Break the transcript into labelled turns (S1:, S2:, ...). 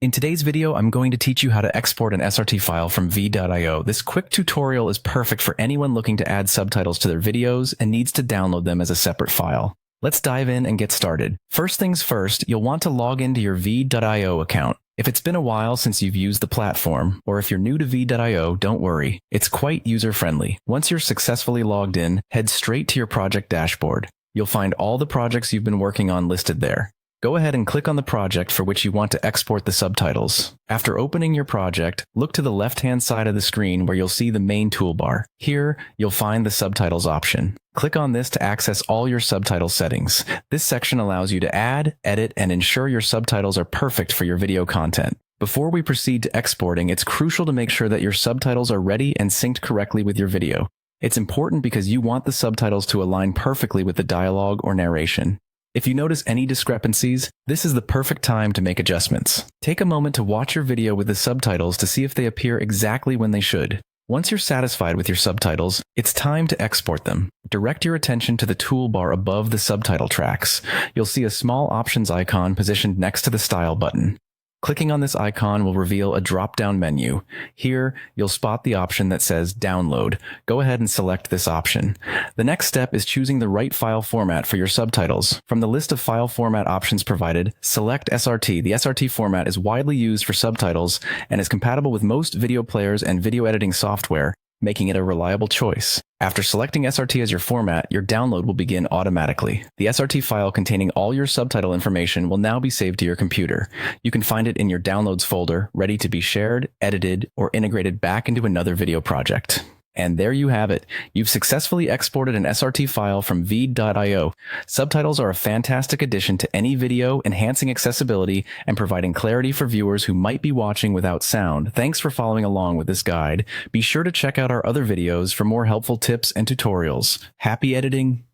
S1: In today's video, I'm going to teach you how to export an SRT file from v.io. This quick tutorial is perfect for anyone looking to add subtitles to their videos and needs to download them as a separate file. Let's dive in and get started. First things first, you'll want to log into your v.io account. If it's been a while since you've used the platform, or if you're new to v.io, don't worry. It's quite user-friendly. Once you're successfully logged in, head straight to your project dashboard. You'll find all the projects you've been working on listed there. Go ahead and click on the project for which you want to export the subtitles. After opening your project, look to the left-hand side of the screen where you'll see the main toolbar. Here, you'll find the subtitles option. Click on this to access all your subtitle settings. This section allows you to add, edit, and ensure your subtitles are perfect for your video content. Before we proceed to exporting, it's crucial to make sure that your subtitles are ready and synced correctly with your video. It's important because you want the subtitles to align perfectly with the dialogue or narration. If you notice any discrepancies, this is the perfect time to make adjustments. Take a moment to watch your video with the subtitles to see if they appear exactly when they should. Once you're satisfied with your subtitles, it's time to export them. Direct your attention to the toolbar above the subtitle tracks. You'll see a small options icon positioned next to the Style button. Clicking on this icon will reveal a drop-down menu. Here, you'll spot the option that says Download. Go ahead and select this option. The next step is choosing the right file format for your subtitles. From the list of file format options provided, select SRT. The SRT format is widely used for subtitles and is compatible with most video players and video editing software, making it a reliable choice. After selecting SRT as your format, your download will begin automatically. The SRT file containing all your subtitle information will now be saved to your computer. You can find it in your Downloads folder, ready to be shared, edited, or integrated back into another video project. And there you have it. You've successfully exported an SRT file from v.io. Subtitles are a fantastic addition to any video, enhancing accessibility and providing clarity for viewers who might be watching without sound. Thanks for following along with this guide. Be sure to check out our other videos for more helpful tips and tutorials. Happy editing!